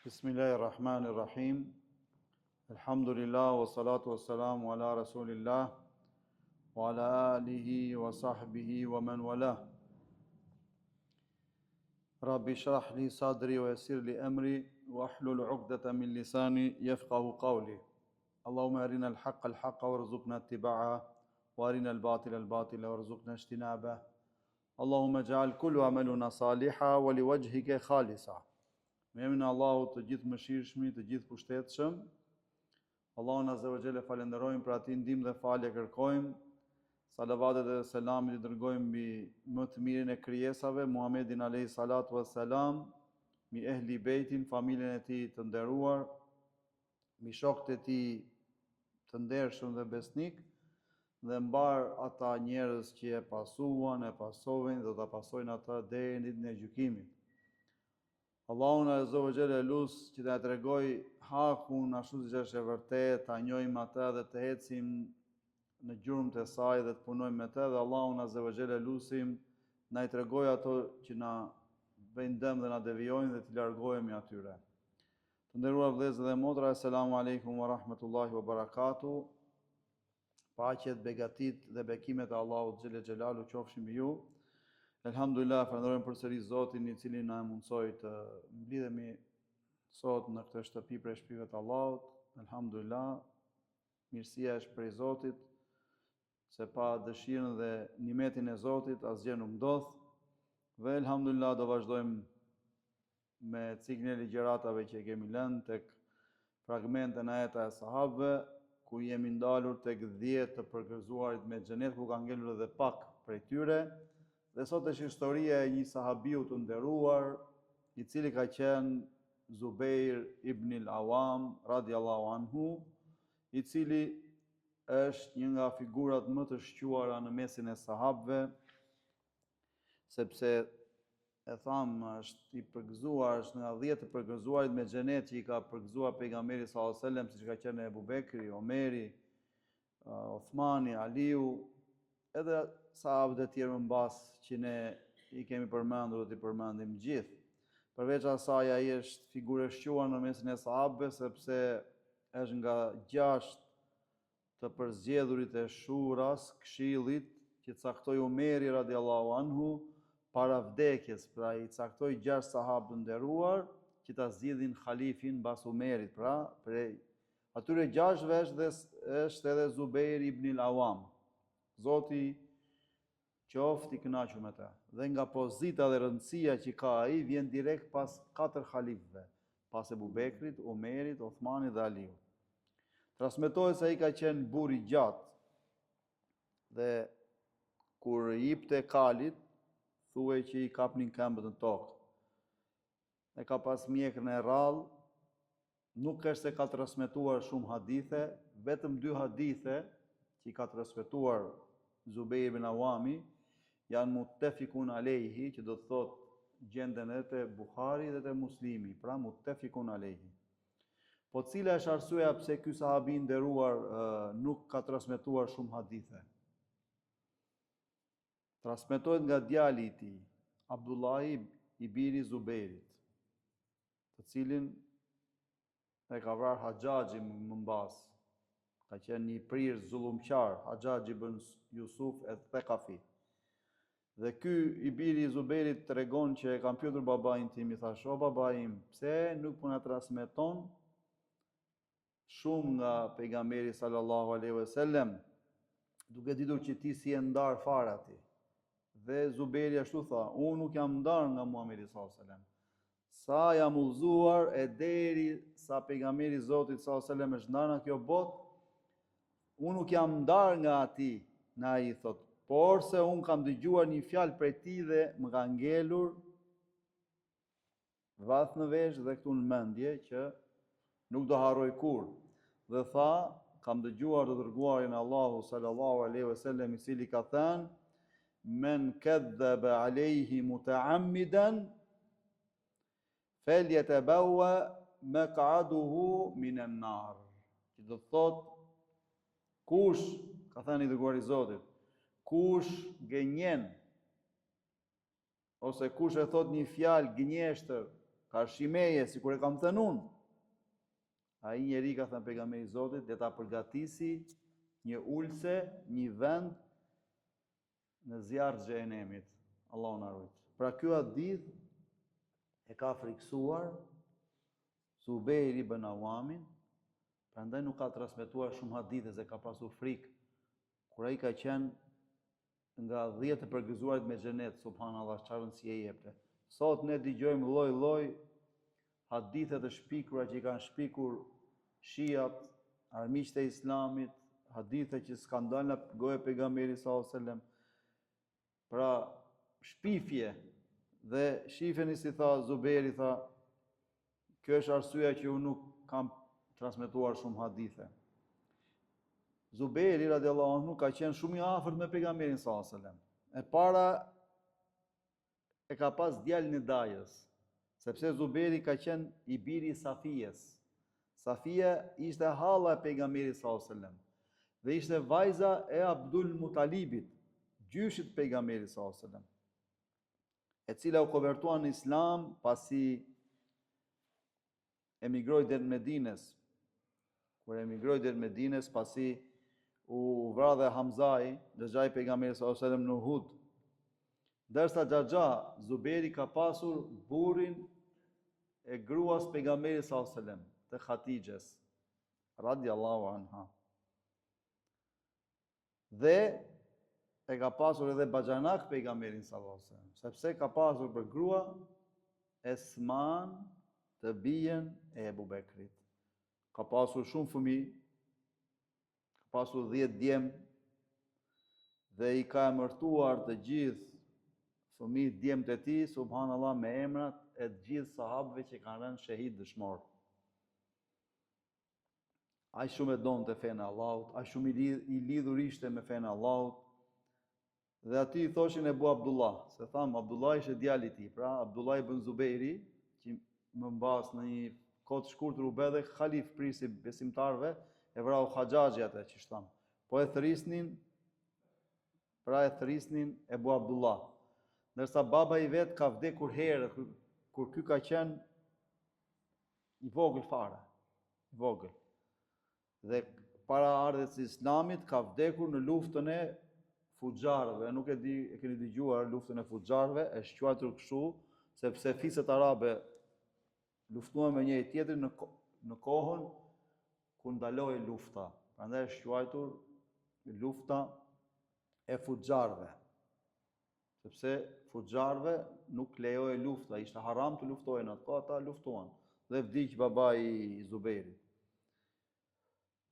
Bismillahirrahmanirrahim. Alhamdulillah wa salatu wa salamu ala rasulillah wa ala alihi wa sahbihi wa man wala. Rabbi shrah li sadri wa yassir li amri wa ahlul 'uqdata min lisani yafqahu qawli. Allahumma arina al-haqqa al-haqqa warzuqna ittiba'a wa arina al-batila al-batila warzuqna ijtinaba. Allahumma ij'al kullu amaluna salihan wa liwajhika khalisa. Me emrin e Allahut të gjithë mëshirshëm, të gjithë pushtetshëm. Allahun azza wa jalla falenderojmë për atë ndihmë dhe falje kërkojmë. Salavatet dhe selamit i dërgojmë mbi më të mirin e krijesave, Muhammedin alayhi salatu wassalam, mbi ehli bejtin, familjen e tij të nderuar, mbi shokët e tij të ndershëm dhe besnik, dhe mbar ata njerëz që e pasuan, e pasojnë dhe ta pasojnë ata deri në ditën e gjykimit. Allahun azza wa jalla lus që ta tregoj hakun ashtu siç është e vërtetë, ta njohim atë dhe të ecim në gjurmët e saj dhe të punojmë me të, dhe Allahun azza wa jalla lusim na i tregoj ato që na bëjnë dëm dhe na devijojnë dhe të largohemi atyre. Të nderuar vëllezër dhe motra, asalamu alaykum wa rahmatullahi wa barakatuh. Paqet, begatit dhe bekimet e Allahut xhelle xhelalu qofshin mbi ju. Elhamdulillah, falenderojmë përsëri Zotin i cili na mundsoi të mblidhemi sot në këtë shtëpi prej shtëpive të Allahut. Elhamdulillah, mirësia është prej Zotit, se pa dëshirën dhe nimetin e Zotit asgjë nuk ndodh. Dhe elhamdulillah do vazhdojmë me ciklin e ligjëratave që kemi lënë tek fragmente në ajete e sahabëve, ku jemi ndalur tek 10 të përgëzuarit me xhenet, ku ka ngelur edhe pak prej tyre. Dhe sot është historia e një sahabiu të nderuar, i cili ka qenë Zubair ibn al-Awam radiallahu anhu, i cili është një nga figurat më të shquara në mesin e sahabëve, sepse e thamë është i përgëzuar, është nga 10 të përgëzuarit me xhenet që i ka përgëzuar pejgamberi sallallahu alajhi wasallam, siç ka qenë Ebu Bekri, Omeri, Uthmani, Aliu, edhe sahabët e tjerë më mbas që ne i kemi përmendur dhe t'i përmendim gjithë. Përveç asaj, ai është figurë e shquar në mesin e sahabëve, sepse është nga 6 të përzgjedhurit e shuras, këshillit, që caktoi Omeri radiallahu anhu para vdekjes. Pra i caktoi 6 sahabë të nderuar që ta zgjidhin khalifin mbas Omerit. Pra prej atyre 6-ve është edhe Zubair ibn al-Awam. Zoti qoftë i kënaqur me të. Dhe nga pozita dhe rëndësia që ka ai vjen direkt pas 4 khalifëve, pas Ebu Bekrit, Omerit, Uthmanit dhe Aliut. Transmetohet se ai ka qenë burr i gjatë dhe kur i jepte kalit, thuaj që i kapnin këmbët në tokë. E ka pas mjekën e rrallë, nuk është se ka transmetuar shumë hadithe, vetëm 2 hadithe që i ka transmetuar Zubair ibn Awami janë muttafikun alayhi, që do të thotë gjenden edhe te Buhari dhe te Muslimi, pra muttafikun alayhi. Po cila është arsyeja pse ky sahabi nderuar nuk ka transmetuar shumë hadithe? Transmetohet nga djali i tij, Abdullahi i biri Zubairit, të cilin e ka vrarë Haxhaxhi më mbas. Ka qenë një prirë zullumqar, Haxhaxhi ibn Yusuf al-Thaqafi. Dhe ky i biri i Zubairit tregon që e kam pyetur babain tim, i thash: "O baba im, pse nuk po na transmeton shumë nga pejgamberi sallallahu alaihi wasallam, duke ditur që ti si e ndar fare aty?" Dhe Zubairi ashtu tha: "Unë nuk jam ndar nga Muhamedi sallallahu alaihi wasallam. Sa jam udhëzuar e deri sa pejgamberi Zotit sallallahu alaihi wasallam është ndar nga kjo botë, unë nuk jam ndar nga ati." Na ai thot: "Por se unë kam dëgjuar një fjalë prej tij dhe më ka ngelur vath në vesh dhe këtu në mendje që nuk do harroj kurrë." Dhe tha: "Kam dëgjuar të dërguarin Allahu sallallahu alaihi wasallam, i cili ka thënë: Men kadhaba alayhi mutaammidan falyatabawa maq'aduhu minan nar." Që do të thotë, kush, ka thënë i dërguari i Zotit, kush gënjen ose kush e thot një fjalë gënjeshtër ka shimeje, si kur e kam thënë unë. Ai njeri ka thënë pejgamberi i Zotit, le ta përgatisi një ulse, një vend në zjarr të xhenemit. Allahu na ruaj. Pra ky hadith e ka friksuar Zubeir ibn Awamin, prandaj nuk ka transmetuar shumë hadithe se ka pasur frikë kur ai ka qenë nga 10 të përgëzuarit me xhenet, subhanallahu, çfarë rëndësie e jepte. Sot ne dëgjojmë lloj-lloj hadithe të shpikura që i kanë shpikur shiat, armiqtë e Islamit, hadithe që s'kan dalë nga goja e pejgamberit sallallahu alajhi wasallam. Pra shpifje dhe shifeni si tha Zuberi, tha, kjo është arsyeja që unë nuk kam transmetuar shumë hadithe. Zuberi radiallahu anhu ka qenë shumë i afërt me pejgamberin sallallahu alajhi wasallam. E para e ka pas djalin e dajës, sepse Zuberi ka qenë i biri i Safijes. Safia ishte halla e pejgamberit sallallahu alajhi wasallam dhe ishte vajza e Abdul Mutalibit, gjyshit pejgamberit sallallahu alajhi wasallam, e cila u konvertua në Islam pasi emigroi deri në Medines. Kur emigroi deri në Medines pasi u vradhe Hamzai, dëxhai pejgamberit sallallahu alajhi wasallam në Uhud. Ndërsa Xhaxha, Zuberi ka pasur burrin e gruas pejgamberit sallallahu alajhi wasallam, të Khatijes, radiallahu anha. Dhe e ka pasur edhe baxhanak pejgamberin sallallahu alajhi wasallam, sepse ka pasur për grua Esman, të bijen e Ebu Bekrit. Ka pasur shumë fëmijë, ka pasur 10 djem, dhe i ka emërtuar të gjithë fëmijët djemtë e tij, subhanallahu, me emrat e të gjithë sahabëve që kanë rënë shahid dëshmor. Ai shumë e donte fenë e Allahut, ai shumë i lidhur ishte me fenë e Allahut. Dhe ati i thoshin Ebu Abdullah, se tham Abdullah ishte djali i tij, pra Abdullah ibn Zubeiri, që më mbas në një kohë të shkurtër u bë dhe halif prisi besimtarve, e vrau Haxhaxhi atë që shtam. Po e thrisnin Ebu Abdullah. Ndërsa baba i vet ka vdekur herë kur ky ka qenë i vogël fare, i vogël. Dhe para ardhes së Islamit ka vdekur në luftën e Fuxharëve. Nuk e di, e keni dëgjuar luftën e Fuxharëve, është quajtur kështu sepse fiset arabe luftuan me njëri tjetrin në kohën kur ndaloi lufta. Prandaj është quajtur lufta e Fuxharëve. Sepse Fuxharëve nuk lejoi lufta, ishte haram të luftohen atë, po ata luftuan. Dhe vdiq babai i Zubeirit.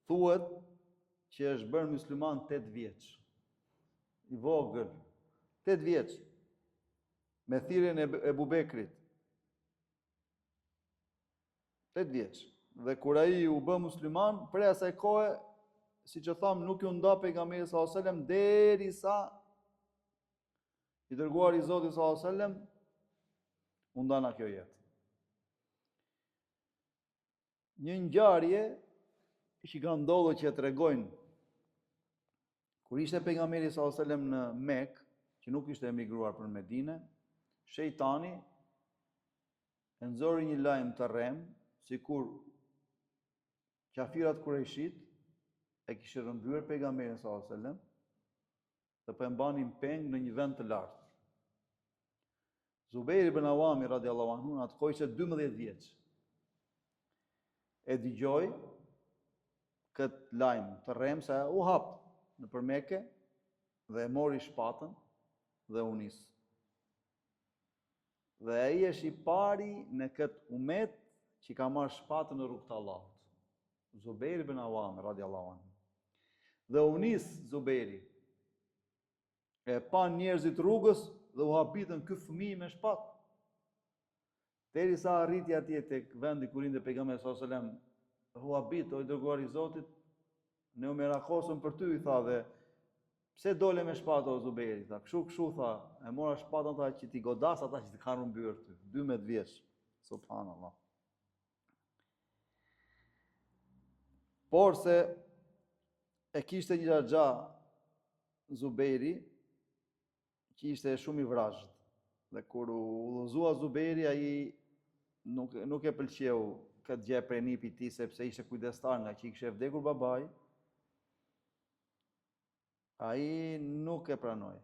Thuhet që është bërë musliman 8 vjeç. I vogël, 8 vjeç, me thirrjen e Ebu Bekrit. 8 vjeç. Dhe kur ai u bë musliman, prej asaj kohe, siç e tham, nuk ju nda pejgamberi sallallahu alajhi wasallam derisa i dërguar i Zotit sallallahu alajhi wasallam u nda nga kjo jetë. Një ngjarje që ka ndodhur që tregojnë kur ishte pejgamberi sallallahu alajhi wasallam në Mekë, që nuk ishte emigruar për Medinë, shejtani e nxori një lajm të rrem, sikur qafirat kurejshit e kishin rëmbyer pejgamberin sallallahu alajhi wasallam dhe po e mbanin peng në një vend të lartë. Zubeir ibn Awami radiallahu anhu atë kohë ishte 12 vjeç. E dëgjoi këtë lajm të rrem se u hap nëpër Mekë dhe e mori shpatën dhe u nis. Dhe ai është i pari në këtë umet që ka marrë shpatën në rrugt të Allahut. Zubeir ibn Awam radiallahu anhu. Dhe u nis Zubeiri. E pa njerëzit rrugës dhe u habitën ky fëmijë me shpatë. Derisa arriti atje tek vendi ku rinte pejgamberi sallallahu alajhi wasallam, u habit, o i dërguar i Zotit, ne u merakosëm për ty, i tha, dhe pse dole me shpatë o Zubeiri, tha, kështu tha, e mora shpatën, tha, që ti godas ata që të kanë rrëmbyer ty, 12 vjeç, subhanallah. Por se e kishte një xhaxha Zubeiri, që ishte shumë i vrazhët, dhe kur u udhëzua Zubeiri, ai nuk e pëlqeu këtë gjë prej nipit ti sepse ishte kujdestar nga që i kishte vdekur babai, ai nuk e pranoi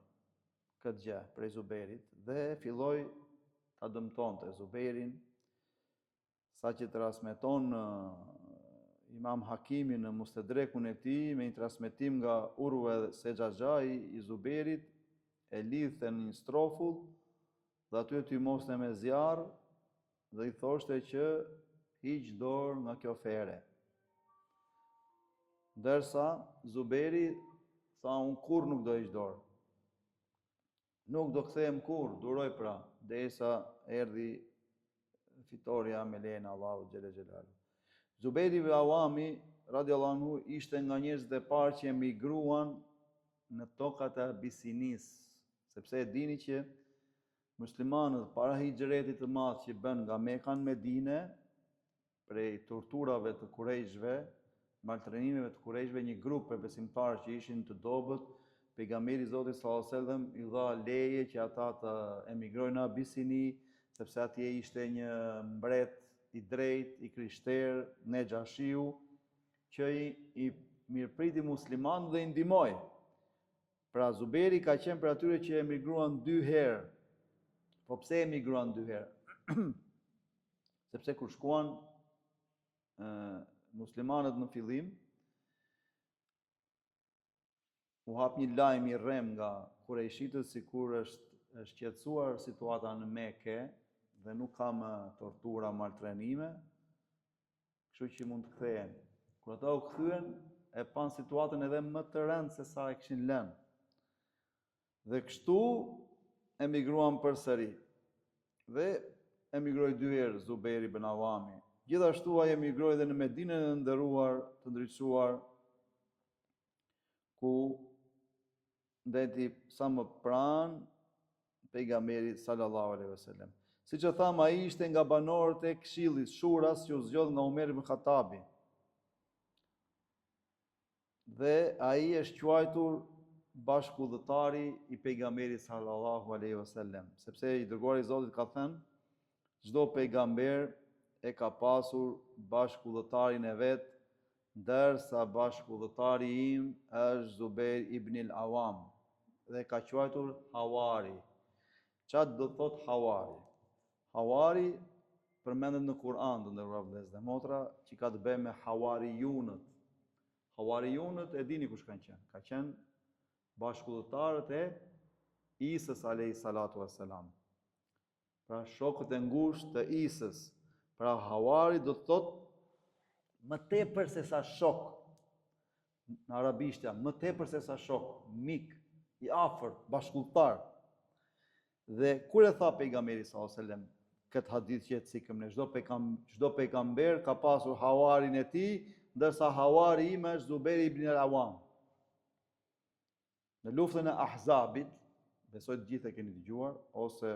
këtë gjë prej Zuberit dhe filloi ta dëmtonte Zuberin, sa që transmeton Imam Hakimi në Mustadrekun e tij me një transmetim nga Urwe se Xhaxhai i Zuberit e lidhte në një strofull dhe aty ty mosne me zjarr dhe i thoshte që hiq dorë nga kjo fere. Ndërsa Zuberi tha unë kur nuk do hiq dorë. Nuk do kthehem kur, duroj pra, derisa erdhi fitoria me lejen e Allahut xhele xhelalu. Zuberi ibn Awami radiallahu anhu ishte nga njerëzit e parë që emigruan në tokat e Abisinis, sepse e dini që muslimanët para hijretit të madh që bën nga Mekka në Medinë, prej torturave të kurejshve, maltrenimeve të kurejshve, një grup për besimtarë që ishin të dobët, pejgamberi Zotit sallallahu alajhi wasallam i dha leje që ata të emigrojnë në Abisini, sepse atje ishte një mbret i drejt, i krishterë, Nexhashiu, që i mirëpriti musliman dhe i ndihmoi. Pra Zuberi ka qenë për atyre që emigruan 2 herë. Po pse emigruan 2 herë? Sepse kur shkuan muslimanët në fillim, u hap një lajm i rrem nga kurejshitët sikur është qetësuar situata në Mekë dhe nuk ka më tortura, maltrenime, kështu që mund të kthehen. Kur ata u kthyen, e pan situatën edhe më të rëndë se sa e kishin lënë. Dhe kështu emigruan përsëri. Dhe emigroi 2 herë Zuberi ibn Awami. Gjithashtu ai emigroi edhe në Medinën e nderuar, të ndriçuar, ku ndeti sa më pranë pejgamberit sallallahu alaihi wasallam. Siç e tham, ai ishte nga banorët e Këshillit Shuras që u zgjodh nga Omer ibn Khattabi. Dhe ai është quajtur bashkëudhëtari i pejgamberit sallallahu alaihi wasallam, sepse i dërguari i Zotit ka thënë, çdo pejgamber e ka pasur bashkëudhëtarin e vet, ndërsa bashkëudhëtari im është Zubair ibn al-Awam dhe ka quajtur Hawari. Çfarë do thot Hawari? Hawari përmendet në Kur'an, të nderuar vëllezër dhe motra, që ka të bëjë me Hawariyunët. Hawariyunët e dini kush kanë qenë? Ka qenë bashkëudhëtarët e Isës alayhi salatu wassalam. Pra shokët e ngushtë të Isës. Pra Hawari do të thot më tepër se sa shok. Në arabisht jam më tepër se sa shok, mik, i afërt, bashkëudhëtar. Dhe kur e tha pejgamberi sallallahu alajhi wasallam këtë hadith që e cikëm ne, çdo pejgamber ka pasur Hawarin e tij, ndërsa Hawari im është Zubair ibn al-Awam. Në luftën e Ahzabit, besoj të gjithë e keni dëgjuar, ose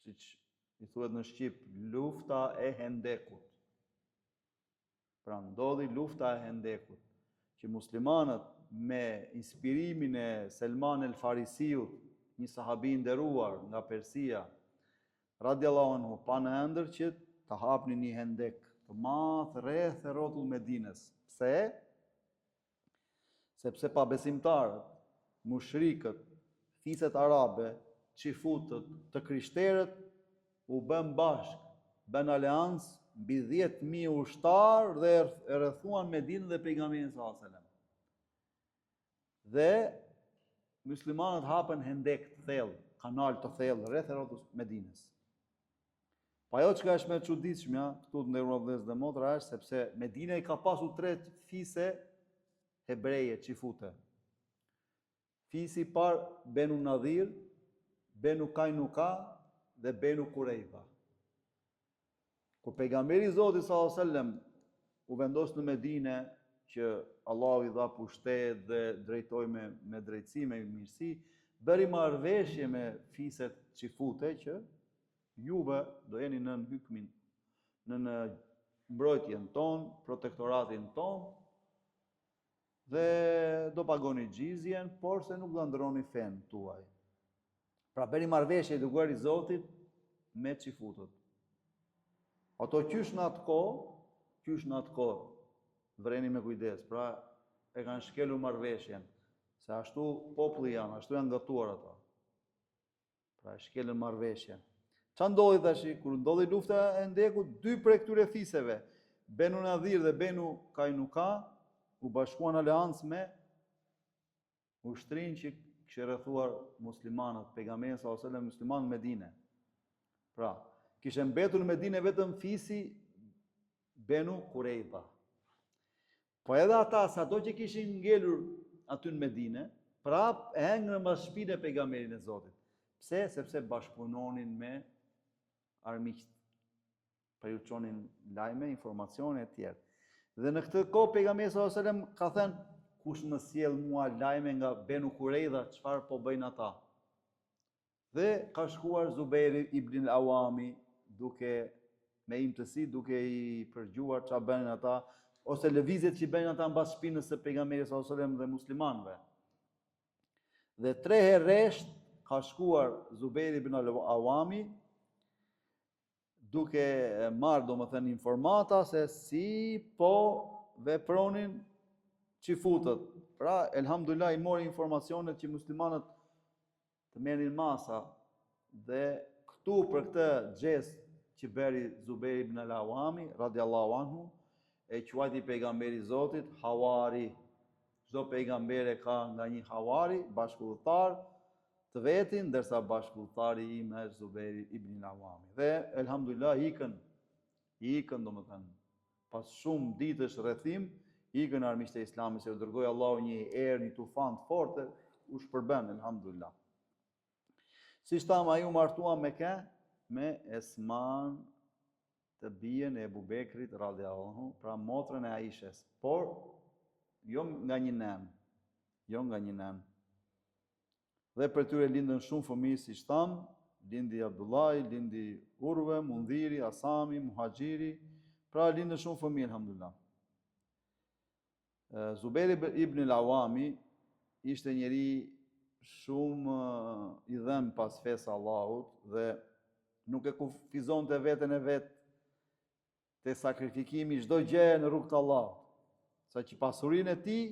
siç i thuhet në Shqip, lufta e Hendekut. Pra ndodhi lufta e Hendekut, që muslimanët me inspirimin e Selman el-Farisiut, një sahabi nderuar nga Persia, radiallahu anhu, panë ëndër që të hapnin një hendek të madh rreth e rrotull Medinës. Pse? Sepse pabesimtarët, mushrikët, fiset arabe, çifutët, të krishterët u bën bashkë, bën aleancë mbi 10.000 ushtar dhe e rrethuan Medinën dhe pejgamberin sallallahu alajhi wasallam. Dhe muslimanët hapën hendek të thellë, kanal të thellë rreth e rrotull Medinës. Po ajo që është më e çuditshme këtu të nderuar vëllezër dhe motra është sepse Medina i ka pasur 3 fise hebreje, çifute. Fisi i parë Benu Nadhir, Benu Kainuka dhe Benu Kurejba. Kur pejgamberi i Zotit sallallahu alajhi wasallam u vendos në Medinë që Allahu i dha pushtet dhe drejtoi me drejtësi, me mirësi, bëri marrëveshje me fiset çifute që juve do jeni në hykmin, në mbrojtjen ton, protektoratin ton, dhe do pagoni xhizjen, por se nuk do ndroni fen tuaj. Pra bëri marrëveshje i dërguari i Zotit me çifutët. Ato qysh në atë kohë, vreni me kujdes, pra e kanë shkelur marrëveshjen, se ashtu populli janë, ashtu janë gatuar ata. Pra e shkelën marrëveshjen. Qa ndodhi tash, kur ndodhi lufta e Ndekut, dy prej këtyre fiseve, Benu Nadhir dhe Benu Kainuka, u bashkuan aleancë me ushtrin që kishte rrethuar muslimanët, pejgamberi sallallahu alajhi wasallam, muslimanët në Medinë. Pra, kishte mbetur në Medinë vetëm fisi Benu Qurayza. Po edhe ata, sado që kishin ngelur aty në Medinë, prap e hengën mbas shpinën e pejgamberit e Zotit. Pse? Sepse bashkëpunonin me armiqt, për ju çonin lajme, informacione e tjerë. Dhe në këtë kohë pejgamberi sallallahu alajhi wasallam ka thënë, kush më sjell mua lajme nga Benu Qurayza, çfarë po bëjnë ata? Dhe ka shkuar Zubejri ibn al-Awami duke me imtësi, duke i përgjuar çfarë bënin ata, ose lëvizjet që bënin ata mbas shpinës së pejgamberit sallallahu alajhi wasallam dhe muslimanëve. Dhe 3 herë rresht ka shkuar Zubejri ibn al-Awami duke marrë, domethënë, informata se si po vepronin qifutët. Pra, elhamdulillah, i mori informacionet që muslimanët të merrin masa, dhe këtu për këtë gest që bëri Zubejri ibn al-Awami, radiallahu anhu, e quajti pejgamberi Zotit Hawari. Çdo pejgamber ka nga një Hawari, bashkëudhëtar të vetin, ndërsa bashkëudhëtari im është Zubejri ibn al-Awami. Dhe elhamdulillah ikën domethënë, pas shumë ditësh rrethim, ikën armiqtë e Islamit, se u dërgoi Allahu një erë, një tufan të fortë, u shpërben, elhamdulillah. Siç tham, ai u martua me Esman, të bijen e Ebu Bekrit radhiyallahu anhu, pra motrën e Aishes, por jo nga një nën. Dhe për tyre lindën shumë fëmijë, siç tham, lindi Abdullahi, lindi Urve, Mundhiri, Asami, Muhaxhiri, pra lindën shumë fëmijë, alhamdulillah. Zubejri ibn al-Awami ishte njeri shumë i dhënë pas fesë Allahut dhe nuk e kufizonte veten e vet te sakrifikimi çdo gjë në rrugt të Allahut. Sa që pasurinë e tij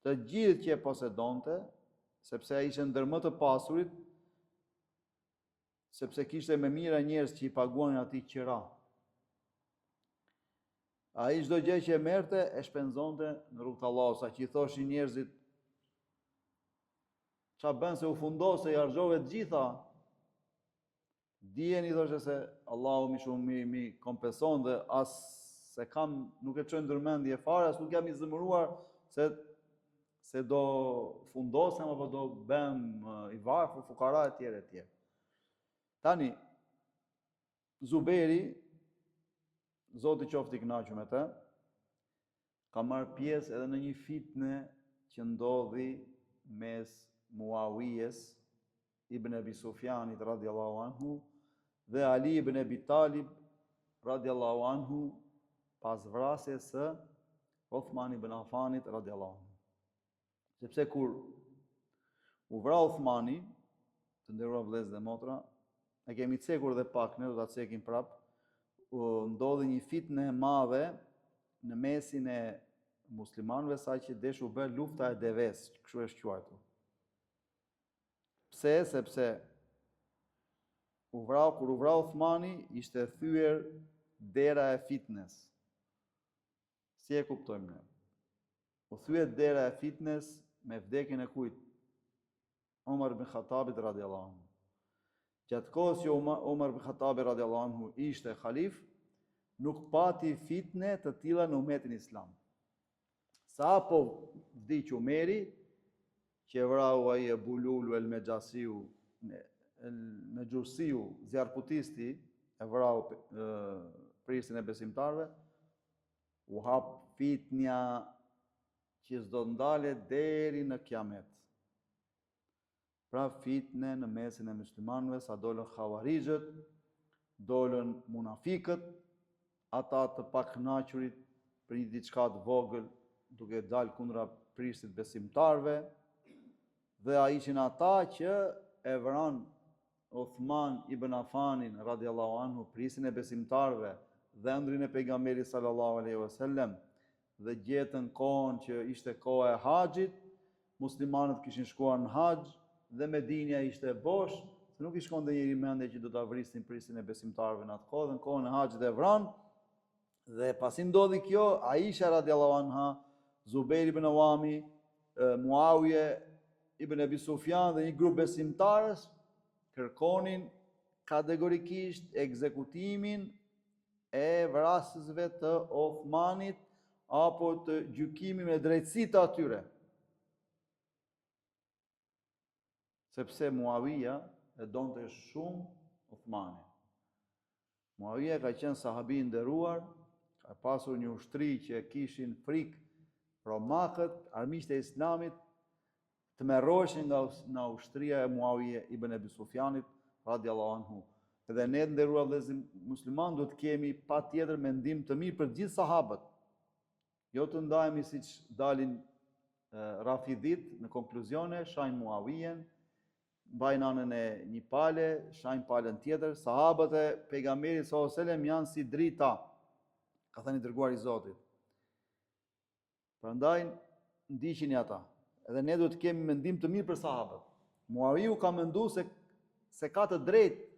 të gjithë që e posedonte, sepse ai ishte ndër më të pasurit, sepse kishte me mira njerëz që i paguanin atij qira. Ai çdo gjë që e merrte e shpenzonte në rrugt të Allahut, sa që i thoshin njerëzit, ç'a bën se u fundose, i harxove të gjitha. Dijeni, thoshte, se Allahu më shumë mi kompenson dhe as se nuk e çoj ndërmendje fare, as nuk jam i zëmëruar se do fundosem apo do bëm i varfër, fukara e tjerë. Tani, Zubejri, Zoti qoftë i kënaqur me të, ka marrë pjesë edhe në një fitne që ndodhi mes Muawijes ibn Abi Sufjanit radhiyallahu anhu dhe Ali ibn Abi Talib radhiyallahu anhu, pas vrasjes së Uthman ibn Affanit radhiyallahu anhu. Sepse kur u vra Uthmani, të nderuar vëllezër dhe motra, e kemi cekur dhe pak, ne do ta cekim prap, ndodhi një fitnë e madhe në mesin e muslimanëve, sa që deshu bë lufta e deves, kështu është quajtur. Pse? Sepse kur u vra Uthmani, ishte thyer dera e fitnes. Si e kuptojmë ne? U thyet dera e fitnes me vdekjen e kujt? Omar ibn Khattabit radhiyallahu anhu. Gjatë kohës që Omar ibn Khattabi radhiyallahu anhu ishte halif, nuk pati fitne të tilla në umetin islam. Sa po vdiq Omeri, që vrau ai Ebu Lulu el Mejasiu, Mejusiu, zjarputisti, e vrau pristin e besimtarve, u hap fitnja që s'do ndale deri në kiamet. Pra fitne në mesin e muslimanëve, sa dolën Khawarizët, dolën munafikët, ata të pakënaqurit për një diçka të vogël, duke dalë kundra prishtit besimtarve, dhe a ishin ata që e vran Uthman ibn Affanin radiallahu anhu, prisin e besimtarve dhe ëndrin e pejgamberit sallallahu alaihi wasallam, dhe gjetën kohën që ishte koha e haxhit, muslimanët kishin shkuar në haxh dhe Medinja ishte e bosh, se nuk i shkonte njëri mendje që do ta vrisin prisin e besimtarve në atë kohë, në kohën e haxhit e vran. Dhe pasi ndodhi kjo, Aisha radiallahu anha, Zubair ibn Awami, Muawiye ibn Abi Sufjan dhe një grup besimtarës kërkonin kategorikisht ekzekutimin e vrasësve të Uthmanit apo të gjykimin me drejtësi të atyre. Sepse Muawiya e donte shumë Uthmanin. Muawiya ka qenë sahabi i nderuar, ka pasur një ushtri që kishin frikë romakët, armiqtë e Islamit, të merroheshin nga ushtria e Muawiye ibn Abi Sufjanit radiallahu anhu. Dhe ne nderuar vëllezër musliman do të kemi patjetër mendim të mirë për gjithë sahabët. Jo të ndajemi siç dalin Rafidhit në konkluzione, shajnë Muawiyen, mbajnë anën e një pale, shajnë palën tjetër. Sahabët e pejgamberit sallallahu alajhi wasallam janë si drita, ka thënë i dërguari i Zotit. Prandaj ndiqini ata. Edhe ne do të kemi mendim të mirë për sahabët. Muawiu ka menduar se ka të drejtë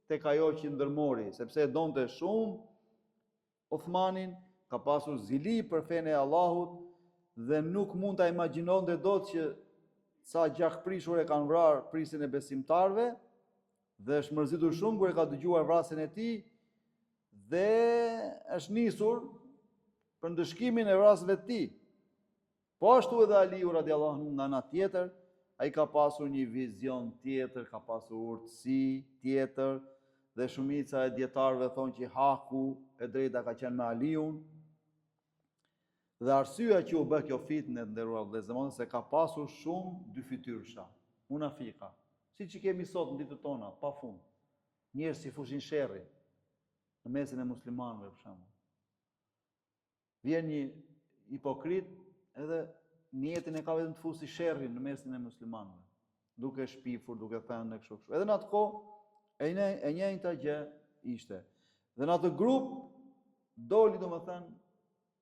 tek ajo që ndërmori, sepse e donte shumë Uthmanin, ka pasur zili për fenë e Allahut dhe nuk mund ta imagjinonte dot që sa gjakprishur e kanë vrarë prisin e besimtarve dhe është mërzitur shumë kur e ka dëgjuar vrasjen e tij dhe është nisur për ndëshkimin e vrasëve të tij. Po ashtu edhe Aliu radiallahu anhu nga ana tjetër, ai ka pasur një vizion tjetër, ka pasur urtësi tjetër dhe shumica e dietarëve thonë që haku e drejta ka qenë me Aliun. Dhe arsyeja që u bë kjo fitnë të nderuar vëllezër, se ka pasur shumë dyfytyrsha, munafika, siç i kemi sot në ditët tona, pafund. Njerëz që fushin sherrin në mesin e muslimanëve për shembull. Vjen një hipokrit edhe në jetën e ka vetëm të fusi sherrin në mesin e muslimanëve, duke shpifur, duke thënë ne kështu. Edhe në atë kohë e njëjta gjë ishte. Dhe në atë grup doli domethënë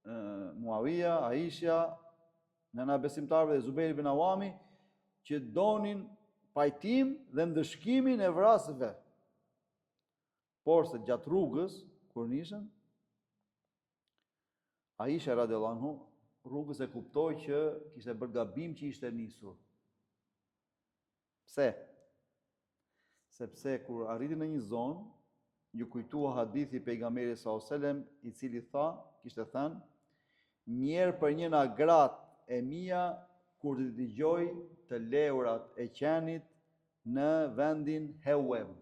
Muawiya, Aisha, nëna besimtarëve dhe Zubair ibn Awami, që donin pajtim dhe ndëshkimin e vrasëve. Por se gjatë rrugës, kur nishën, Aisha radiallahu anhu, rrugës e kuptoi që kishte bërë gabim që ishte nisur. Pse? Sepse kur arriti në një zonë, ju kujtua hadithi pejgamberit sallallahu alajhi wasallam, i cili kishte thënë, njerë për një nga gratë e mia kur të dëgjoj të leurat e qenit në vendin Heweb.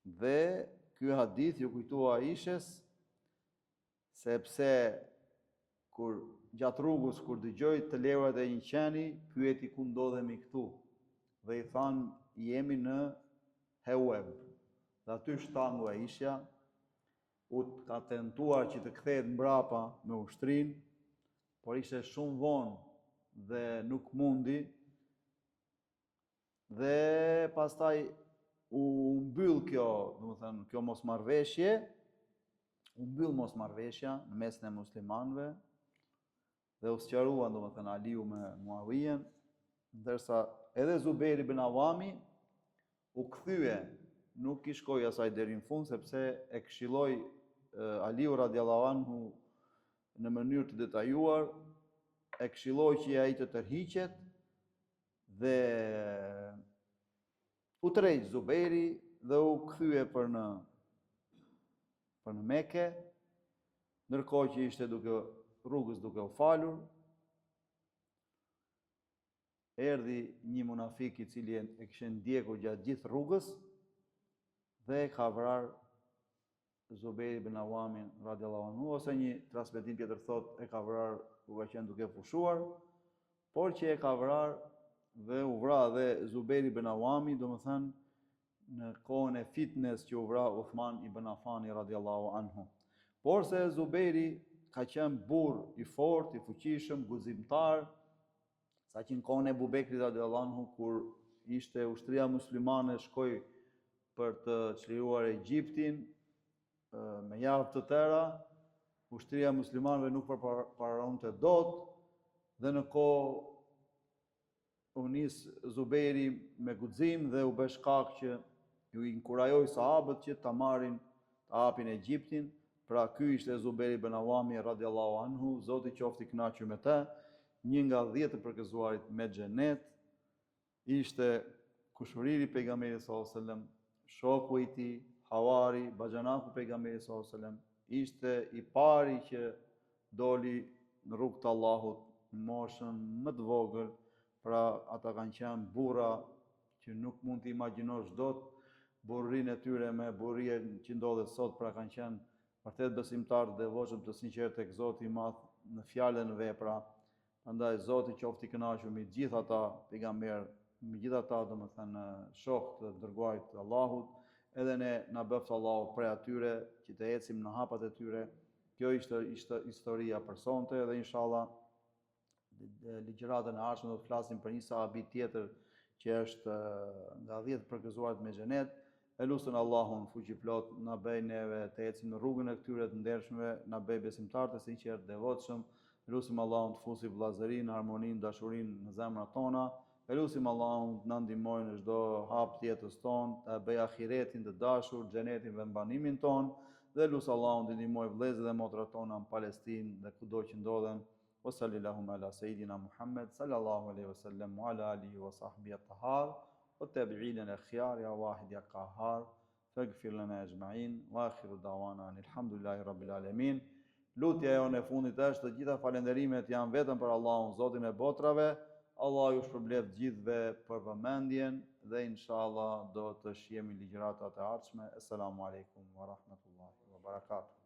Dhe ky hadith ju kujtua Aishës, sepse kur gjatë rrugës kur dëgjoi të leurat e një qeni, pyeti ku ndodhemi këtu. Dhe i thanë, jemi në Heweb. Dhe aty shtangu Aisha, u ka tentuar që të kthehet mbrapa me ushtrin, por ishte shumë vonë dhe nuk mundi. Dhe pastaj u mbyll kjo, domethënë kjo mosmarrveshje, u mbyll mosmarrveshja në mesin e muslimanëve dhe u sqaruan domethënë Aliu me Muawiyen, ndërsa edhe Zubair ibn Awami u kthye, nuk i shkoi asaj deri në fund sepse e këshilloi Aliu radiallahu anhu në mënyrë të detajuar, e këshilloi që ai të tërhiqet dhe u tërheq Zubairi dhe u kthye për në Mekë, ndërkohë që ishte rrugës duke u falur. Erdhi një munafik i cili e kishte ndjekur gjatë gjithë rrugës dhe ka vrarë Zubair ibn Awamin radiallahu anhu, ose një transmetim tjetër thotë e ka vrarë ku ka qenë duke fushuar, por që e ka vrarë dhe u vra dhe Zubair ibn Awami, domethënë në kohën e fitnes që u vra Uthman ibn Affani radiallahu anhu. Por se Zubairi ka qenë burr i fortë, i fuqishëm, guximtar, sa që në kohën e Abu Bekrit radiallahu anhu, kur ishte ushtria muslimane shkoi për të çliruar Egjiptin me javë të tëra, ushtria muslimanëve nuk përparonte dot, dhe në kohë u nis Zubejri me guxim dhe u bë shkak që ju inkurajoi sahabët që ta marrin, ta hapin Egjiptin. Pra ky ishte Zubejri ibn Awami radiallahu anhu, Zoti qoftë i kënaqur me të, një nga 10 të përgëzuarit me xhenet, ishte kushëriri pejgamberit sallallahu alajhi wasallam, shoku i tij, havari, baxhanaku pejgamberit sallallahu alajhi wasallam, ishte i pari që doli në rrugt të Allahut në moshën më të vogël. Pra ata kanë qenë burra që nuk mund të imagjinosh dot burrinë e tyre me burrinë që ndodhet sot. Pra kanë qenë vërtet besimtarë devotshëm të sinqertë tek Zoti i Madh në fjalë në vepra. Prandaj Zoti qoftë i kënaqur me gjithë ata pejgamberë, me gjithë ata domethënë shokë të dërguarit të Allahut, edhe ne na bëft Allahu prej atyre që të ecim në hapat e tyre. Kjo ishte historia për sonte dhe inshallah ligjëratën e ardhshme do të flasim për një sahabi tjetër që është nga 10 përgëzuarit me xhenet. Elusën Allahun fuqi plot na bëj neve të ecim në rrugën e këtyre të ndershmeve, na bëj besimtarë të sinqertë devotshëm. Elusim Allahun të fusi vllazërinë, harmoninë, dashurinë në zemrat tona. Elusim Allahun të na ndihmojë në çdo hap të jetës tonë, të bëj ahiretin të dashur, xhenetin dhe mbanimin ton. Dhe elusë Allahun të ndihmojë vëllezërit dhe motrat tona në Palestinë dhe kudo që ndodhen. وصلى اللهم على سيدنا محمد صلى الله عليه وسلم وعلى آله وصحبه الطهار والتابعين الأخيار يا واحد يا قهار فاغفر لنا أجمعين وآخر دعوانا أن الحمد لله رب العالمين. Lutja jonë e fundit është të gjitha falenderimet janë vetëm për Allahun, Zotin e botrave. Allah ju shpërblet gjithëve për vëmendjen dhe inshallah do të shihemi ligjëratat e ardhshme. Assalamu alaikum wa rahmatullahi wa barakatuh.